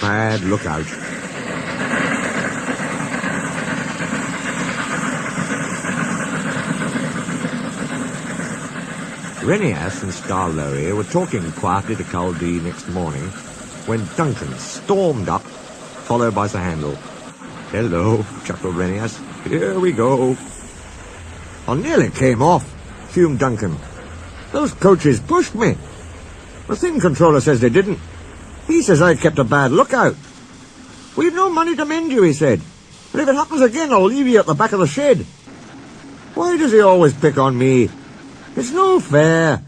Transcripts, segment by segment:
bad lookout. Renias and Starlowy were talking quietly to Chaldee next morning when Duncan stormed up, followed by Sir Handel. "Hello," chuckled Renias. "Here we go." "I nearly came off," fumed Duncan. "Those coaches pushed me. The thing controller says they didn't. He says I kept a bad lookout. "We've no money to mend you," he said. "And if it happens again, I'll leave you at the back of the shed." "Why does he always pick on me? It's no fair."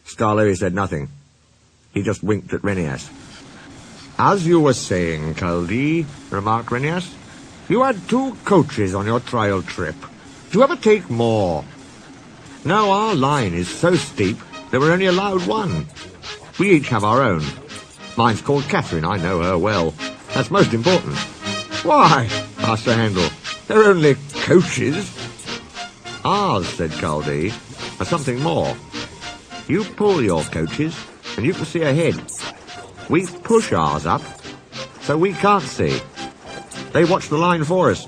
Starlowy said nothing. He just winked at Renias. "As you were saying, Chaldee," remarked Renias, "you had 2 coaches on your trial trip. Do you ever take more?" "No, our line is so steep that we're only allowed 1. We each have our own. Mine's called Catherine. I know her well. That's most important." "Why?" asked Sir Handel. "They're only coaches." "Ours," said Chaldee, "are something more. You pull your coaches, and you can see ahead. We push ours up, so we can't see. They watch the line for us.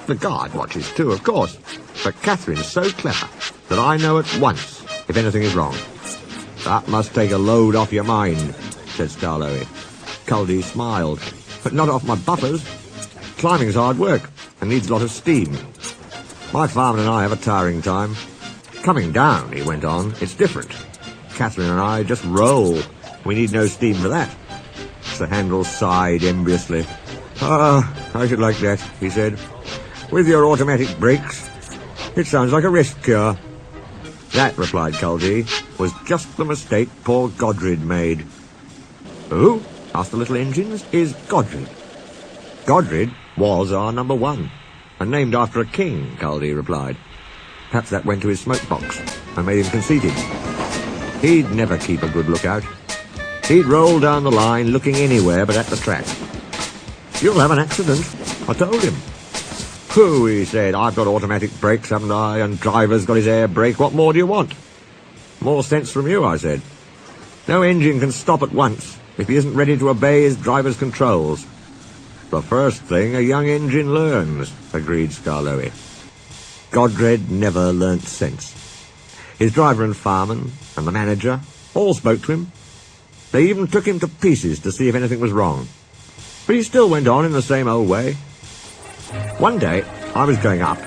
The guard watches too, of course, but Catherine's so clever that I know at once if anything is wrong." "That must take a load off your mind," said Starlowy. Chaldee smiled. "But not off my buffers. Climbing's hard work and needs a lot of steam. My farmer and I have a tiring time. Coming down," he went on, "it's different. Catherine and I just roll. We need no steam for that." Sir Handel sighed enviously. I should like that," he said. "With your automatic brakes. It sounds like a rest cure." "That," replied Chaldee, "was just the mistake poor Godred made." "Who?" asked the little engines. "Is Godred?" "Godred was our number 1, and named after a king," Chaldee replied. Perhaps that went to his smoke box and made him conceited. He'd never keep a good lookout. He'd roll down the line looking anywhere but at the track. "You'll have an accident," I told him. "Pooh," he said, "I've got automatic brakes, haven't I? And driver's got his air brake. What more do you want?" "More sense from you," I said. "No engine can stop at once if he isn't ready to obey his driver's controls." "The first thing a young engine learns," agreed Starlowy. Godred never learnt sense. His driver and fireman and the manager all spoke to him. They even took him to pieces to see if anything was wrong. But he still went on in the same old way. One day, I was going up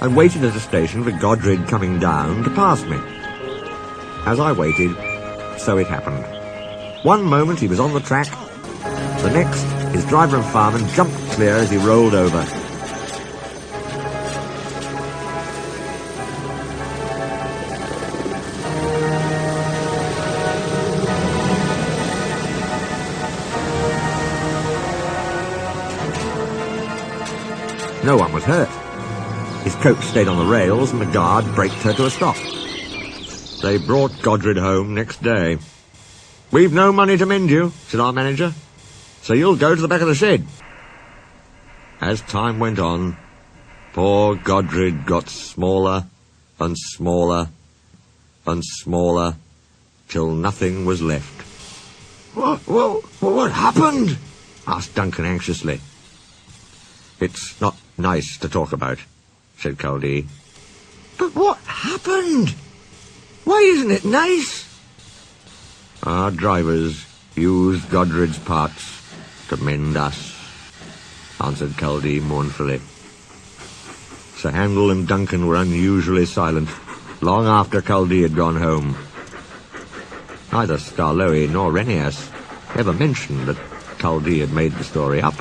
and waited at a station for Godred coming down to pass me. As I waited, so it happened. One moment he was on the track. The next, his driver and fireman jumped clear as he rolled over. No one was hurt. His coach stayed on the rails and the guard braked her to a stop. They brought Godred home next day. "We've no money to mend you," said our manager, "so you'll go to the back of the shed." As time went on, poor Godred got smaller and smaller and smaller till nothing was left. What happened?" asked Duncan anxiously. "It's not nice to talk about," said Chaldee. "But what happened? Why isn't it nice?" "Our drivers used Godred's parts to mend us," answered Chaldee mournfully. Sir Handel and Duncan were unusually silent long after Chaldee had gone home. Neither Starlowy nor Renias ever mentioned that Chaldee had made the story up.